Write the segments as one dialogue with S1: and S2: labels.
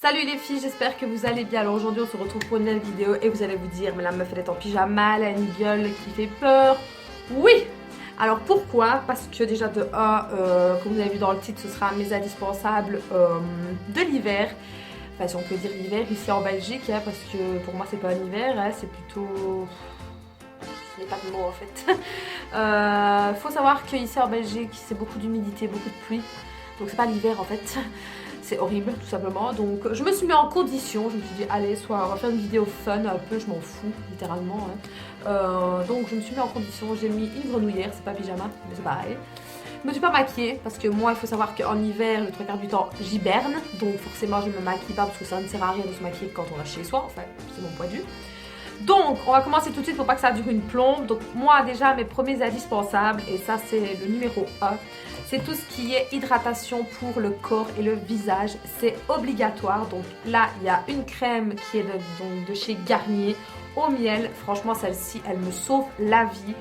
S1: Salut les filles, j'espère que vous allez bien. Alors aujourd'hui on se retrouve pour une nouvelle vidéo et vous allez vous dire mais la meuf elle est en pyjama, elle a une gueule qui fait peur. Oui. Alors pourquoi? Parce que déjà de 1, comme vous avez vu dans le titre, ce sera mes indispensables de l'hiver. Enfin si on peut dire l'hiver ici en Belgique, hein, parce que pour moi c'est pas un hiver, hein, c'est plutôt... Ce n'est pas de mot en fait. Faut savoir qu'ici en Belgique c'est beaucoup d'humidité, beaucoup de pluie. Donc c'est pas l'hiver en fait. C'est horrible tout simplement. Donc je me suis mis en condition. Je me suis dit allez, soit on va faire une vidéo fun un peu, je m'en fous littéralement. Hein. Donc je me suis mis en condition. J'ai mis une grenouillère, c'est pas pyjama, mais c'est pareil. Je me suis pas maquillée parce que moi il faut savoir qu'en hiver le 3/4 du temps j'hiberne. Donc forcément je me maquille pas parce que ça ne sert à rien de se maquiller quand on est chez soi. Enfin c'est mon point de vue. Donc on va commencer tout de suite pour pas que ça dure une plombe. Donc moi déjà mes premiers indispensables, et ça c'est le numéro 1, c'est tout ce qui est hydratation pour le corps et le visage, c'est obligatoire. Donc là il y a une crème qui est de chez Garnier au miel. Franchement celle-ci elle me sauve la vie.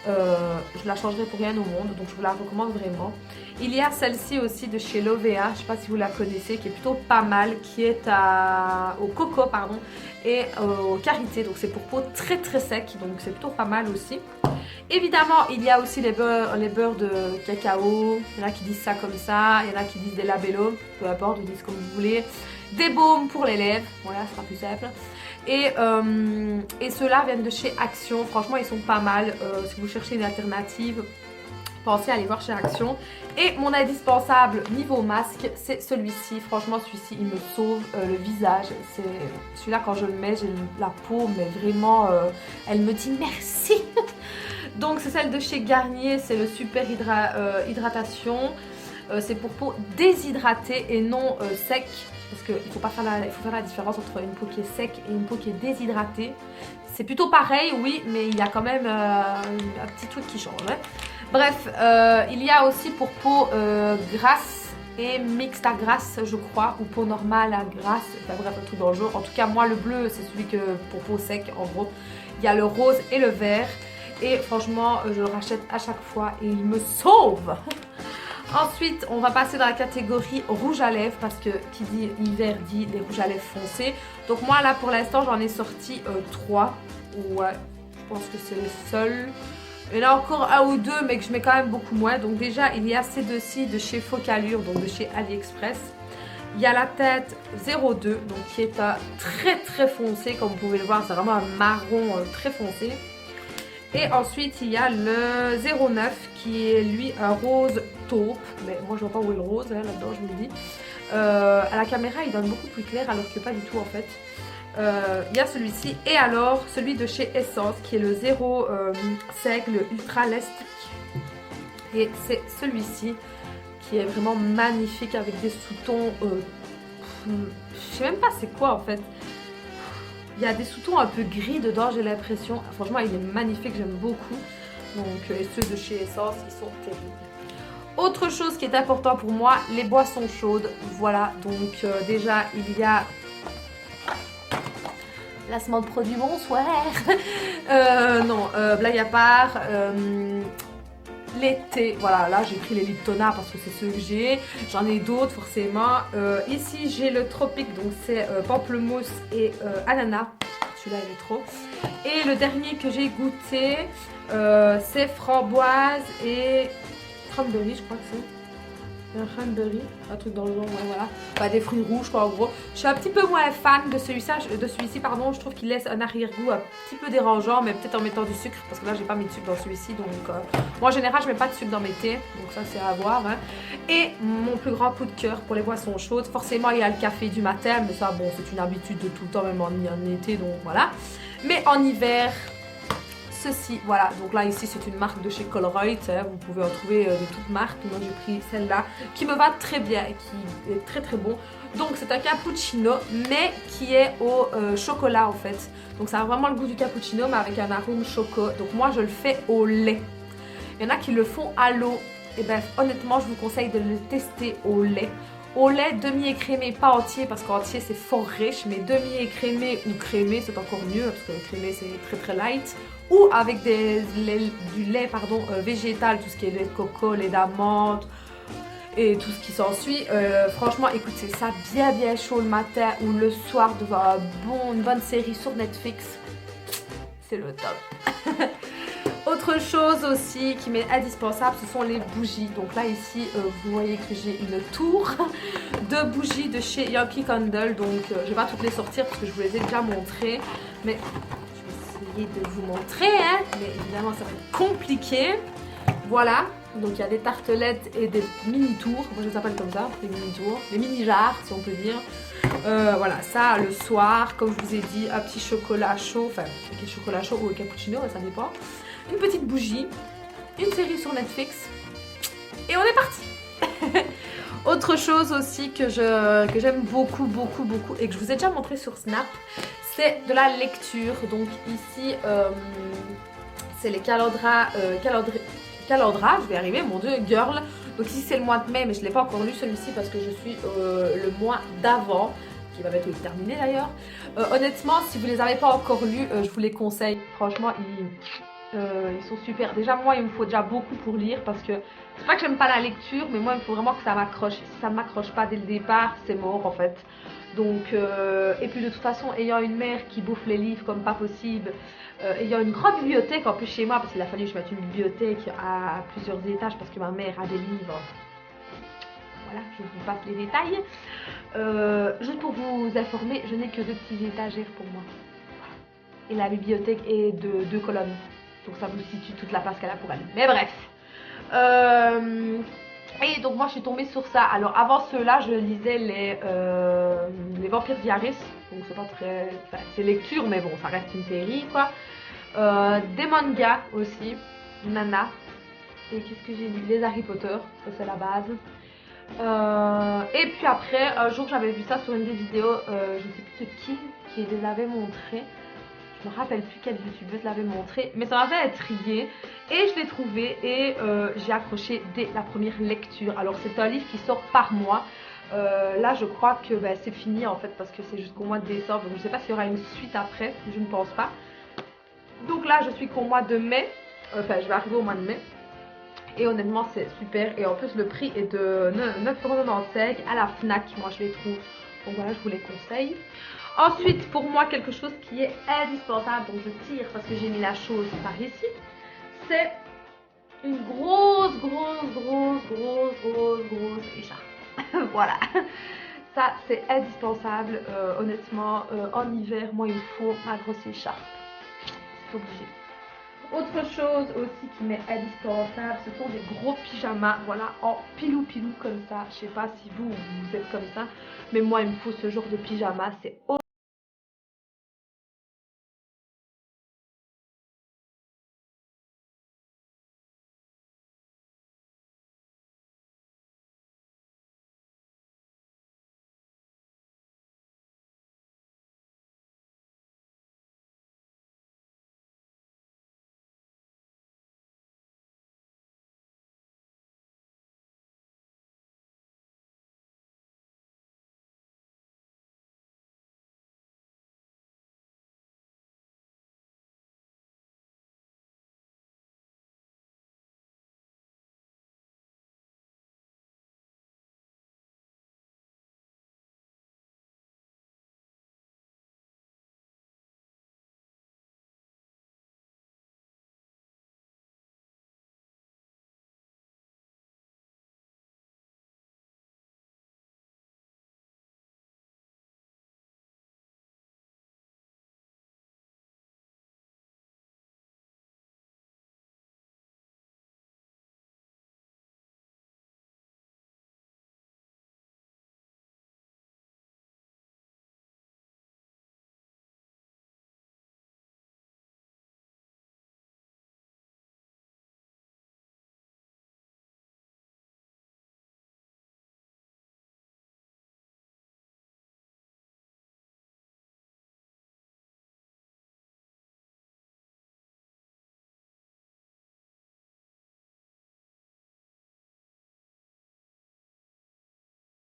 S1: Je la changerai pour rien au monde, donc je vous la recommande vraiment. Il y a celle-ci aussi de chez Lovea, je ne sais pas si vous la connaissez, qui est plutôt pas mal, qui est au coco pardon, et au karité, donc c'est pour peau très très sec, donc c'est plutôt pas mal aussi. Évidemment il y a aussi les beurres de cacao, il y en a qui disent ça comme ça, il y en a qui disent des labello, peu importe, vous dites comme vous voulez. Des baumes pour les lèvres, voilà, ce sera plus simple. Et ceux-là viennent de chez Action, franchement ils sont pas mal. Si vous cherchez une alternative, pensez à aller voir chez Action. Et mon indispensable niveau masque, c'est celui-ci. Franchement celui-ci il me sauve le visage. Celui-là quand je le mets, j'ai la peau mais vraiment elle me dit merci. Donc c'est celle de chez Garnier, c'est le super hydratation. C'est pour peau déshydratée et non sec. Parce qu'il faut faire la différence entre une peau qui est sec et une peau qui est déshydratée. C'est plutôt pareil, oui, mais il y a quand même un petit truc qui change. Hein. Bref, il y a aussi pour peau grasse et mixte à grasse, je crois, ou peau normale à grasse. Enfin bref, un truc dans le genre. En tout cas, moi, le bleu, c'est celui que pour peau sec, en gros. Il y a le rose et le vert. Et franchement, je le rachète à chaque fois et il me sauve. Ensuite, on va passer dans la catégorie rouge à lèvres parce que qui dit hiver dit les rouges à lèvres foncés. Donc moi là pour l'instant j'en ai sorti 3. Ouais, je pense que c'est le seul. Il y en a encore un ou deux mais que je mets quand même beaucoup moins. Donc déjà il y a ces deux-ci de chez Focalure, donc de chez AliExpress. Il y a la tête 02, donc qui est un très foncé comme vous pouvez le voir. C'est vraiment un marron très foncé. Et ensuite il y a le 09 qui est lui un rose taupe. Mais moi je vois pas où est le rose hein, là-dedans, je vous le dis. À la caméra il donne beaucoup plus clair alors que pas du tout en fait. Il y a celui-ci et alors celui de chez Essence qui est le 05, le ultra elastique. Et c'est celui-ci qui est vraiment magnifique avec des sous-tons. Je sais même pas c'est quoi en fait. Il y a des sous-tons un peu gris dedans, j'ai l'impression. Franchement, il est magnifique, j'aime beaucoup. Donc, et ceux de chez Essence, ils sont terribles. Autre chose qui est important pour moi, les boissons chaudes. Voilà, donc déjà, il y a... Placement de produit, bonsoir. Non, blague à part. Les thés, voilà, là j'ai pris les Liptona parce que c'est ceux que j'ai. J'en ai d'autres forcément. Ici j'ai le Tropique, donc c'est pamplemousse et ananas. Celui-là il est trop. Et le dernier que j'ai goûté, c'est framboise et cranberry, je crois que c'est. Un cranberry, un truc dans le genre, ouais, voilà. Bah, des fruits rouges quoi en gros. Je suis un petit peu moins fan de celui-ci, pardon. Je trouve qu'il laisse un arrière-goût un petit peu dérangeant, mais peut-être en mettant du sucre, parce que là j'ai pas mis de sucre dans celui-ci. Donc moi en général je mets pas de sucre dans mes thés, donc ça c'est à voir. Hein. Et mon plus grand coup de cœur pour les boissons chaudes, forcément il y a le café du matin, mais ça bon c'est une habitude de tout le temps, même en été, donc voilà. Mais en hiver... Ceci, voilà, donc là ici c'est une marque de chez Colruyt, hein, vous pouvez en trouver de toutes marques, moi j'ai pris celle-là qui me va très bien et qui est très bon. Donc c'est un cappuccino mais qui est au chocolat en fait, donc ça a vraiment le goût du cappuccino mais avec un arôme choco, donc moi je le fais au lait. Il y en a qui le font à l'eau, et ben honnêtement je vous conseille de le tester au lait. Au lait demi-écrémé, pas entier parce qu'entier c'est fort riche, mais demi-écrémé ou crémé c'est encore mieux parce que le crémé c'est très light. Ou avec du lait végétal, tout ce qui est lait de coco, lait d'amande, et tout ce qui s'ensuit. Franchement, écoutez ça bien chaud le matin ou le soir devant une bonne série sur Netflix. C'est le top. Autre chose aussi qui m'est indispensable, ce sont les bougies. Donc là ici, vous voyez que j'ai une tour de bougies de chez Yankee Candle. Donc je vais pas toutes les sortir parce que je vous les ai déjà montrées. Mais je vais essayer de vous montrer. Hein. Mais évidemment, ça va être compliqué. Voilà. Donc il y a des tartelettes et des mini-tours. Moi je les appelle comme ça, des mini-tours. Des mini-jarres si on peut dire. Voilà, ça le soir, comme je vous ai dit, un petit chocolat chaud, enfin, avec le chocolat chaud ou le cappuccino, ça dépend. Une petite bougie, une série sur Netflix, et on est parti. Autre chose aussi que j'aime beaucoup, et que je vous ai déjà montré sur Snap, c'est de la lecture. Donc ici, c'est les calendras, je vais y arriver, mon dieu, girl. Donc ici c'est le mois de mai, mais je ne l'ai pas encore lu celui-ci parce que je suis le mois d'avant, qui va bientôt terminé d'ailleurs. Honnêtement, si vous ne les avez pas encore lus, je vous les conseille. Franchement, ils sont super. Déjà, moi, il me faut déjà beaucoup pour lire parce que c'est pas que j'aime pas la lecture, mais moi, il me faut vraiment que ça m'accroche. Si ça ne m'accroche pas dès le départ, c'est mort en fait. Donc, et puis de toute façon, ayant une mère qui bouffe les livres comme pas possible, ayant une grande bibliothèque en plus chez moi, parce qu'il a fallu que je mette une bibliothèque à plusieurs étages parce que ma mère a des livres. Voilà, je vous passe les détails. Juste pour vous informer, je n'ai que 2 petits étagères pour moi. Et la bibliothèque est de 2 colonnes. Donc ça vous situe toute la place qu'elle a pour elle. Mais bref. Et donc moi je suis tombée sur ça. Alors avant cela je lisais les Vampires Diaries. Donc c'est pas très... Enfin, c'est lecture mais bon ça reste une série quoi. Des mangas aussi. Nana. Et qu'est-ce que j'ai lu? Les Harry Potter. Ça c'est la base. Et puis après un jour j'avais vu ça sur une des vidéos. Je ne sais plus de qui les avait montré. Je me rappelle plus quelle youtubeuse l'avait montré, mais ça m'avait intriguée et je l'ai trouvé et j'ai accroché dès la première lecture. Alors c'est un livre qui sort par mois. Là je crois que c'est fini en fait parce que c'est jusqu'au mois de décembre. Donc je ne sais pas s'il y aura une suite après, je ne pense pas. Donc là je suis qu'au mois de mai, enfin je vais arriver au mois de mai. Et honnêtement c'est super et en plus le prix est de 9,95 € à la Fnac, moi je les trouve. Donc voilà, je vous les conseille. Ensuite, pour moi, quelque chose qui est indispensable, donc je tire parce que j'ai mis la chose par ici, c'est une grosse écharpe. Voilà, ça c'est indispensable, honnêtement, en hiver, moi il me faut ma grosse écharpe, c'est obligé. Autre chose aussi qui m'est indispensable, ce sont des gros pyjamas, voilà, en pilou comme ça. Je sais pas si vous êtes comme ça, mais moi il me faut ce genre de pyjama, c'est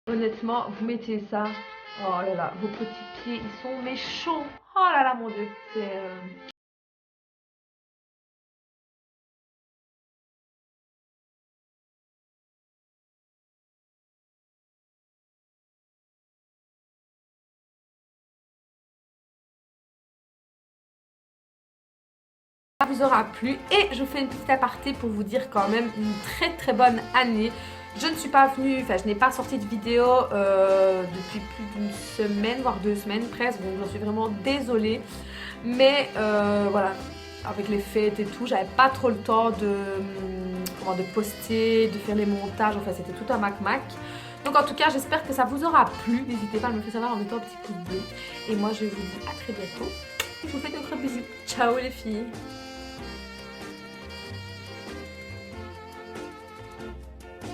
S1: honnêtement, vous mettez ça, oh là là, vos petits pieds, ils sont méchants. Oh là là, mon dieu, c'est... vous aura plu et je vous fais une petite aparté pour vous dire quand même une très bonne année. Je ne suis pas venue, enfin je n'ai pas sorti de vidéo depuis plus d'une semaine, voire 2 semaines presque, donc j'en suis vraiment désolée. Mais voilà, avec les fêtes et tout, j'avais pas trop le temps de poster, de faire les montages, enfin c'était tout un mac. Donc en tout cas j'espère que ça vous aura plu, n'hésitez pas à me faire savoir en mettant un petit pouce bleu. Et moi je vous dis à très bientôt et je vous fais de gros bisous. Ciao les filles.